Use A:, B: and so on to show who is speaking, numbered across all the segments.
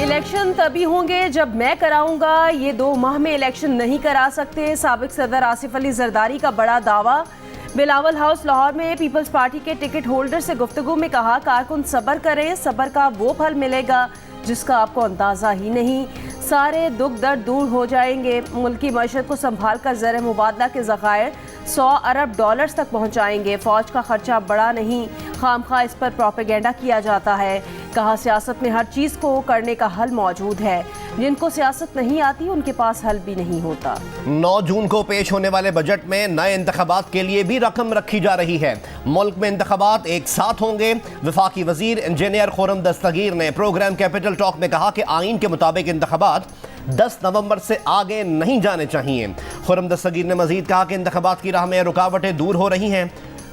A: Election तभी होंगे जब मैं कराऊंगा, ये 2 माह में इलेक्शन नहीं करा सकते। साबिक सदर आसिफ अली जरदारी का बड़ा दावा। बिलावल हाउस लाहौर में पीपल्स पार्टी के टिकट होल्डर से गुफ्तगू में कहा, कारकुन सब्र करें, सब्र का वो फल मिलेगा जिसका आपको अंदाजा ही नहीं। सारे दुख दर्द दूर हो जाएंगे। मुल्क की मईशत को संभाल कर ज़र मुबादला के ज़खायर 100 अरब डॉलर्स तक पहुँचाएंगे। फ़ौज का खर्चा बड़ा नहीं, खामखा इस पर प्रोपेगेंडा किया जाता है। कहा, सियासत में हर चीज़ को करने का हल मौजूद है। जिनको सियासत नहीं आती उनके पास हल भी नहीं होता।
B: 9 जून को पेश होने वाले बजट में नए इंतखाबात के लिए भी रकम रखी जा रही है। मुल्क में इंतखाबात एक साथ होंगे। वफाकी वजीर इंजीनियर खुर्रम दस्तगीर ने प्रोग्राम कैपिटल टॉक में कहा कि आइन के मुताबिक इंतखाबात 10 नवंबर से आगे नहीं जाने चाहिए। खुर्रम दस्तगीर ने मजीद कहा कि इंतखाबात की राह में रुकावटें दूर हो रही हैं।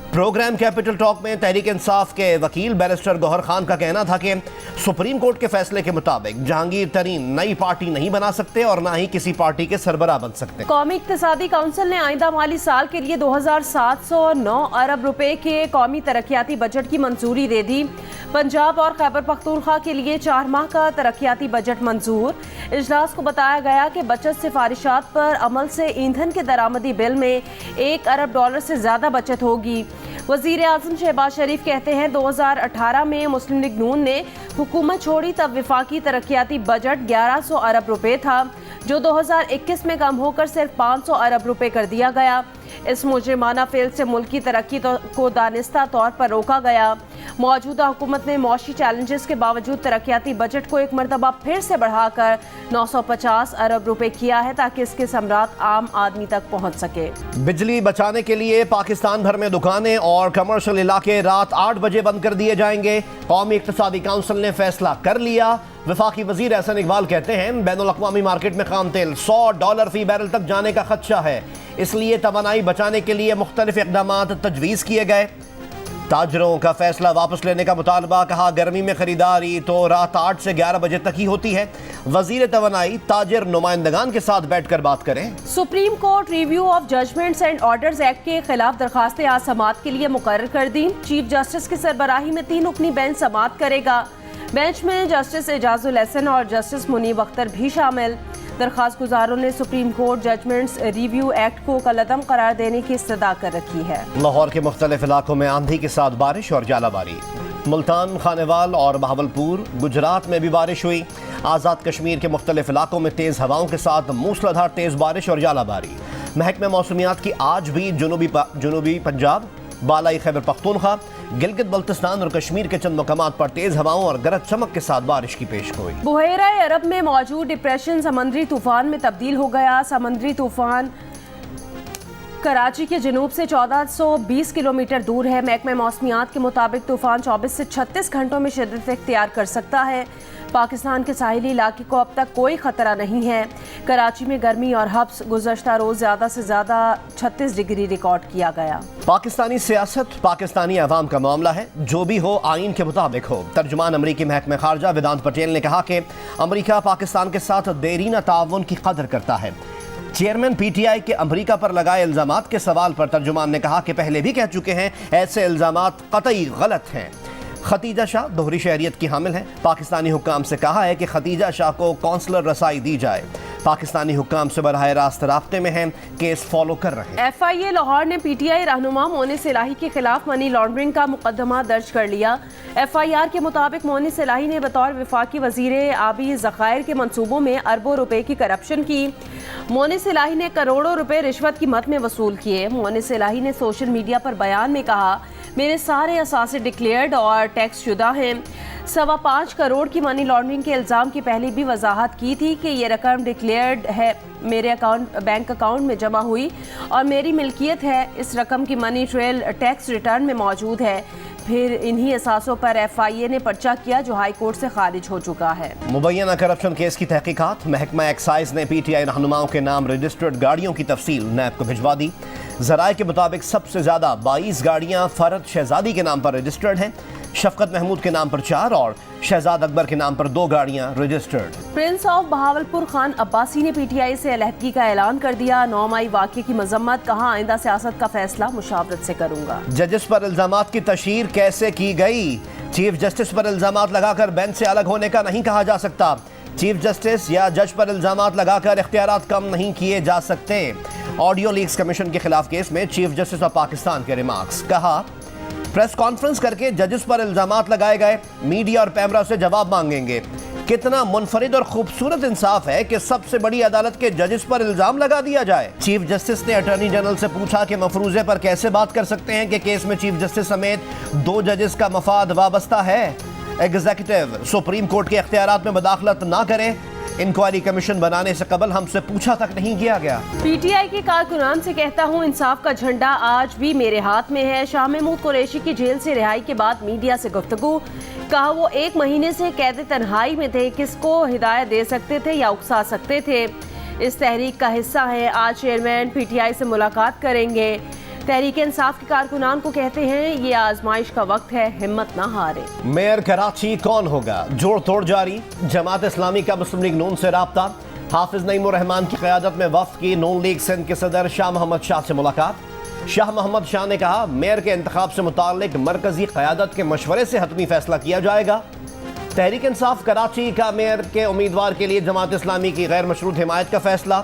B: प्रोग्राम कैपिटल टॉक में तहरीक इंसाफ के वकील बैरिस्टर गौहर खान का कहना था कि सुप्रीम कोर्ट के फैसले के मुताबिक जहांगीर तरीन नई पार्टी नहीं बना सकते और ना ही किसी पार्टी के सरबराह बन सकते।
A: कौमी इक्तिसादी काउंसिल ने आइंदा माली साल के लिए 2709 अरब रुपए के कौमी तरक्याती बजट की मंजूरी दे दी। पंजाब और खैबर पख्तूनख्वा के लिए 4 माह का तरक्याती बजट मंजूर। इजलास को बताया गया कि बचत सिफारिशात पर अमल से ईंधन के दरामदी बिल में 1 अरब डॉलर से ज्यादा बचत होगी। वजीर आज़म शहबाज शरीफ कहते हैं, 2018 में मुस्लिम लीग नून ने हुकूमत छोड़ी तब वफाकी तरक्याती बजट 1100 अरब रुपए था, जो 2021 में कम होकर सिर्फ 500 अरब रुपए कर दिया गया। इस मुजरिमाना फेल से मुल्क की तरक्की को दानिस्ता तौर पर रोका गया। मौजूदा हुकूमत ने मौशी चैलेंजेस के बावजूद तरक्याती बजट को एक मरतबा फिर से बढ़ाकर 950 अरब रुपए किया है, ताकि इसके समरात आम आदमी तक पहुंच सके।
B: बिजली बचाने के लिए पाकिस्तान भर में दुकानें और कमर्शियल इलाके रात 8 बजे बंद कर दिए जाएंगे। कौमी इक्तिसादी काउंसिल ने फैसला कर लिया। वफाकी वजीर एहसन इकबाल कहते हैं, बैनुल अक़वामी मार्केट में खाम तेल $100 फी बैरल तक जाने का खदशा है, इसलिए तवानाई बचाने के लिए मुख्तलिफ इक़दामात तजवीज़ किए गए। ताजरों का फैसला वापस लेने का मुतालबा। कहा, गर्मी में खरीदारी तो रात 8 से 11 बजे तक ही होती है। वजीर तवानाई ताजर नुमाइंदगान के साथ बैठकर बात करें।
A: Supreme court review of judgements and orders act के खिलाफ दरखास्तें आज समाअत के लिए मुकर्रर कर दी। चीफ जस्टिस की सरबराही में 3 रुकनी बेंच समाअत करेगा। बेंच में जस्टिस एजाजुल हसन और जस्टिस मुनीब अख्तर भी शामिल। दरखास्त गुजारों ने supreme court judgements review act को कलअदम करार देने की इस्तदा कर रखी है।
B: लाहौर के मुख्तलिफ इलाकों में आंधी के साथ बारिश और जालाबारी। मुल्तान, खानेवाल और बहावलपुर, गुजरात में भी बारिश हुई। आज़ाद कश्मीर के मुख्तलिफ इलाकों में तेज़ हवाओं के साथ मूसलाधार तेज़ बारिश और जालाबारी। महकमे मौसमियात की आज भी जनूबी पंजाब, बालाई खैबर पख्तूनख्वा, गिलगित बल्तिस्तान और कश्मीर के चंद मकामात पर तेज हवाओं और गरज चमक के साथ बारिश की पेशगोई।
A: बुहेरा अरब में मौजूद डिप्रेशन समंदरी तूफान में तब्दील हो गया। समंदरी तूफान कराची के जनूब से 1420 किलोमीटर दूर है। महकमे मौसमियात के मुताबिक तूफान 24 से 36 घंटों में शिद्दत इख्तियार कर सकता है। पाकिस्तान के साहिली इलाके को अब तक कोई खतरा नहीं है। कराची में गर्मी और हब्स गुज़श्ता रोज ज़्यादा से ज़्यादा 36 डिग्री रिकॉर्ड किया गया।
B: पाकिस्तानी सियासत पाकिस्तानी अवाम का मामला है, जो भी हो आइन के मुताबिक हो। तर्जुमान अमरीकी महकमे खारजा वेदांत पटेल ने कहा कि अमरीका पाकिस्तान के साथ देरीना ताउन की कदर करता है। चेयरमैन PTI के अमरीका पर लगाए इल्जामात के सवाल पर तर्जुमान ने कहा कि पहले भी कह चुके हैं, ऐसे इल्जामात कतई गलत हैं। खतीजा शाह दोहरी शहरियत की हामिल है। पाकिस्तानी हुक्काम से कहा है कि खतीजा शाह को कौंसलर रसाई दी जाए। पाकिस्तानी हुक्काम से बराह रास्त राब्ते में हैं, केस फॉलो कर रहे हैं।
A: FIA लाहौर ने PTI रहनुमा मोनिस इलाही के खिलाफ मनी लॉन्ड्रिंग का मुकदमा दर्ज कर लिया। FIR के मुताबिक मोनिस इलाही ने बतौर वफाकी वजीर आबी ज़खायर के मंसूबों में अरबों रुपए की करप्शन की। मोनिस इलाही ने करोड़ों रुपए रिश्वत की मद में वसूल किए। मोनिस इलाही ने सोशल मीडिया पर बयान में कहा, मेरे सारे असासे डिक्लेयर्ड और टैक्स शुदा हैं। 5.25 करोड़ की मनी लॉन्ड्रिंग के इल्ज़ाम की पहले भी वजाहत की थी कि ये रकम डिक्लेयर्ड है, मेरे बैंक अकाउंट में जमा हुई और मेरी मिल्कियत है। इस रकम की मनी ट्रेल टैक्स रिटर्न में मौजूद है। फिर इन्हीं असासों पर FIA ने पर्चा किया, जो हाई कोर्ट से खारिज हो चुका है।
B: मुबैना करप्शन केस की तहकीकात। महकमा एक्साइज ने PTI रहनुमाओं के नाम रजिस्टर्ड गाड़ियों की तफसील नैब को भिजवा दी। ज़राए के मुताबिक सबसे ज़्यादा 22 गाड़ियाँ फरद शहजादी के नाम पर रजिस्टर्ड हैं। शफकत महमूद के नाम पर 4 और शहजाद अकबर के नाम पर 2 गाड़ियां registered.
A: Prince of Bahawalpur Khan Abbasi ने PTI से अलहदगी का ऐलान कर दिया। 9 मई वाक़े की मजम्मत। कहा, आइंदा सियासत का फैसला मुशावरत से करूंगा।
B: जजेस पर इल्जामात की तशहीर कैसे की गई? चीफ जस्टिस पर इल्जामात लगाकर बेंच से अलग होने का नहीं कहा जा सकता। चीफ जस्टिस या जज पर इल्जामात लगाकर इख्तियारात कम नहीं किए जा सकते। ऑडियो लीक्स कमीशन के खिलाफ केस में चीफ जस्टिस ऑफ पाकिस्तान के रिमार्क्स। कहा, प्रेस कॉन्फ्रेंस करके जजेस पर इल्जामात लगाए गए, मीडिया और पैमरा से जवाब मांगेंगे। कितना मुनफरिद और खूबसूरत इंसाफ है कि सबसे बड़ी अदालत के जजेस पर इल्जाम लगा दिया जाए। चीफ जस्टिस ने अटॉर्नी जनरल से पूछा कि मफरूजे पर कैसे बात कर सकते हैं कि केस में चीफ जस्टिस समेत 2 जजेस का मफाद वाबस्ता है। एग्जीक्यूटिव सुप्रीम कोर्ट के इख्तियारात में मदाखलत ना करे। इंक्वायरी कमीशन बनाने से कबल हमसे पूछा तक नहीं किया गया।
A: पीटीआई के कारकुनान से कहता हूँ, इंसाफ का झंडा आज भी मेरे हाथ में है। शाह महमूद कुरैशी की जेल से रिहाई के बाद मीडिया से गुफ्तगू। कहा, वो 1 महीने से कैद तन्हाई में थे, किसको हिदायत दे सकते थे या उकसा सकते थे। इस तहरीक का हिस्सा है। आज चेयरमैन पीटीआई से मुलाकात करेंगे। तहरीक इंसाफ के कारकुनान को कहते हैं, ये आजमाइश का वक्त है, हिम्मत ना हारे।
B: मेयर कराची कौन होगा, जोड़ तोड़ जारी। जमात इस्लामी का मुस्लिम लीग नून से राब्ता। हाफिज नईमुर रहमान की क़यादत में वफ़द की नून लीग सिंध के सदर शाह मोहम्मद शाह से मुलाकात। शाह मोहम्मद शाह ने कहा, मेयर के इंतखाब से मुताल्लिक मरकजी क़यादत के मशवरे से हतमी फैसला किया जाएगा। तहरीक इंसाफ कराची का मेयर के उम्मीदवार के लिए जमात इस्लामी की गैर मशरूत हिमायत का फैसला।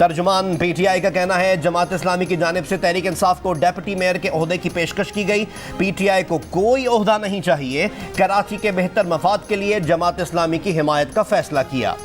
B: तर्जुमान पीटीआई का कहना है, जमात इस्लामी की जानिब से तहरीक इंसाफ को डेप्यूटी मेयर के ओहदे की पेशकश की गई। पीटीआई को कोई ओहदा नहीं चाहिए। कराची के बेहतर मफाद के लिए जमात इस्लामी की हिमायत का फैसला किया।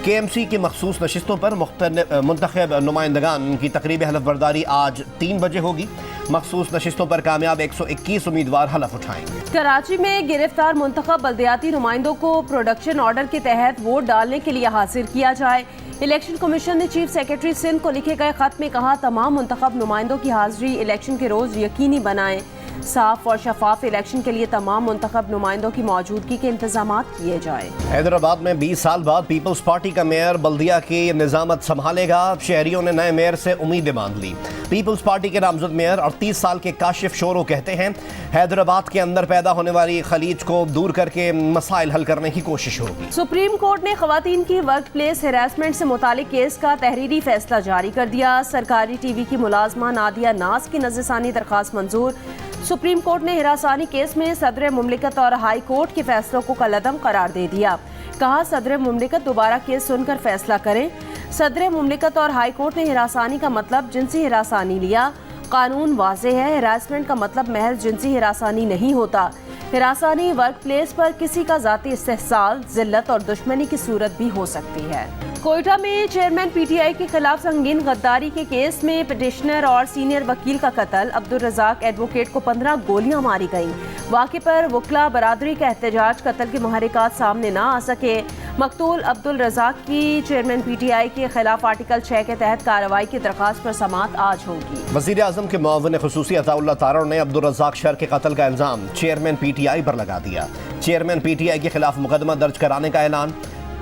B: केएमसी की मखसूस नशिस्तों पर मुंतखब नुमाइंदगान की तकरीब हलफ बर्दारी आज 3 बजे होगी। मखसूस नशिस्तों पर कामयाब 121 उम्मीदवार हलफ उठाएंगे।
A: कराची में गिरफ्तार मुंतखब बल्दियाती नुमाइंदों को प्रोडक्शन ऑर्डर के तहत वोट डालने के लिए हाजिर किया जाए। इलेक्शन कमीशन ने चीफ सेक्रेटरी सिंध को लिखे गए खत में कहा, तमाम मुंतखब नुमाइंदों की हाजिरी इलेक्शन के रोज यकीनी बनाएं। साफ और शफाफ इलेक्शन के लिए तमाम मुंतखब नुमाइंदों की मौजूदगी के इंतजामात किए जाए।
B: हैदराबाद में 20 साल बाद पीपल्स पार्टी का मेयर बल्दिया की निजामत संभालेगा। शहरियों ने नए मेयर से उम्मीदें बांध ली। पीपल्स पार्टी के नामजद मेयर और 30 साल के काशिफ शोरो कहते हैं, हैदराबाद के अंदर पैदा होने वाली खलीज को दूर करके मसाइल हल करने की कोशिश होगी।
A: सुप्रीम कोर्ट ने खवातीन की वर्क प्लेस हैरेसमेंट से मुतालिक केस का तहरीरी फैसला जारी कर दिया। सरकारी टीवी की मुलाजमा नादिया नाज की नज़रसानी दरखास्त मंजूर। सुप्रीम कोर्ट ने हिरासानी केस में सदर मुमलिकत और हाई कोर्ट के फैसलों को कलअदम करार दे दिया। कहा, सदर मुमलिकत दोबारा केस सुनकर फैसला करें। सदर मुमलिकत और हाई कोर्ट ने हिरासानी का मतलब जिनसी हिरासानी लिया। कानून वाज़ेह है, हिरासमेंट का मतलब महज जिनसी हिरासानी नहीं होता। हिरासानी वर्क प्लेस पर किसी का ज़ाती इस्तेहसाल, जिल्लत और दुश्मनी की सूरत भी हो सकती है। कोयटा में चेयरमैन पीटीआई के खिलाफ संगीन गद्दारी के केस में पिटिशनर और सीनियर वकील का कत्ल। अब्दुल रज़ाक एडवोकेट को 15 गोलियां मारी गईं। वाक़े पर वकला बरादरी का एहतजाज, कत्ल के मुहर्रिकात सामने ना आ सके। मकतूल अब्दुल रज़ाक की चेयरमैन पीटीआई के खिलाफ आर्टिकल 6 के तहत कार्रवाई की दरख्वास्त पर समाअत आज होगी।
B: वज़ीर आज़म के मुआविन ख़ुसूसी अताउल्लाह तारड़ ने अब्दुल रज़ाक शर के कत्ल का इल्ज़ाम चेयरमैन पीटीआई पर लगा दिया। चेयरमैन पीटीआई के खिलाफ मुकदमा दर्ज कराने का ऐलान।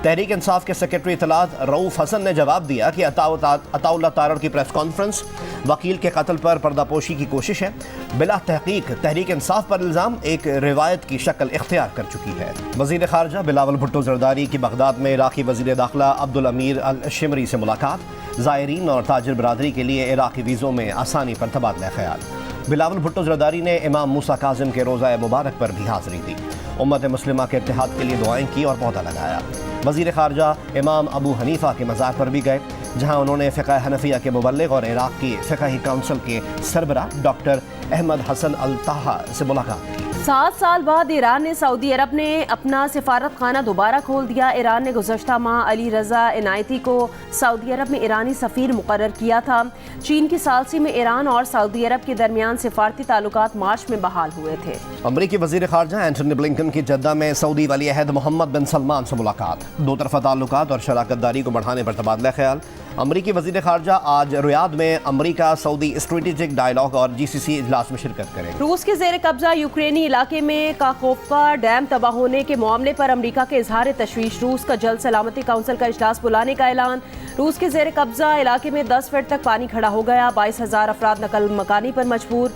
B: तहरीक इंसाफ के सेक्रेटरी इत्तलात रऊफ हसन ने जवाब दिया कि अताउल्लाह तारड़ की प्रेस कॉन्फ्रेंस वकील के कत्ल पर पर्दापोशी की कोशिश है। बिला तहकीक तहरीक इंसाफ पर इल्ज़ाम एक रिवायत की शक्ल इख्तियार कर चुकी है। वज़ीर ख़ारजा बिलावल भुट्टो ज़रदारी की बगदाद में इराक़ी वज़ीर दाखिला अब्दुल अमीर अल शिमरी से मुलाकात। ज़ायरीन और ताजिर बरादरी के लिए इराक़ी वीज़ों में आसानी पर तबादला ख्याल। बिलावल भुट्टो ज़रदारी ने इमाम मूसा काज़िम के रोज़ा मुबारक पर भी हाज़िरी दी। उम्मत मुस्लिमा के इत्तेहाद के लिए दुआएं की और पौधा लगाया। वज़ीर ख़ारजा इमाम अबू हनीफ़ा के मज़ार पर भी गए, जहां उन्होंने फ़िक़्ह हनफिया के मुबल्लिग़ और इराक़ की फ़िक़्ही काउंसिल के सरबराह डॉक्टर अहमद हसन अल ताहा से मुलाकात की।
A: 7 साल बाद ईरान ने सऊदी अरब ने अपना सिफारत खाना दोबारा खोल दिया। ईरान ने गुज़श्ता माह अली रज़ा इनायती को सऊदी अरब में ईरानी सफ़ीर मुकर्रर किया था। चीन की सालसी में ईरान और सऊदी अरब के दरमियान सिफारती ताल्लुकात मार्च में बहाल हुए थे।
B: अमरीकी वज़ीर ख़ारजा एंटनी ब्लिंकन की जद्दा में सऊदी वली अहद मोहम्मद बिन सलमान से मुलाकात। दो तरफ़ा ताल्लुकात और शराकत दारी को बढ़ाने पर तबादला ख्याल। अमरीकी वज़ीर ख़ारजा आज रियाद में अमरीका सऊदी स्ट्रेटेजिक डायलॉग और GCC इजलास में शिरकत करेंगे।
A: रूस के ज़ेर कब्जा यूक्रेनी इलाके में काखोव्का डैम तबाह होने के मामले पर अमरीका के इजहार तशवीश। रूस का जल सलामती काउंसिल का इजलास बुलाने का ऐलान। रूस के ज़ेर कब्जा इलाके में 10 फीट तक पानी खड़ा हो गया। 22,000 अफराद नकल मकानी पर मजबूर।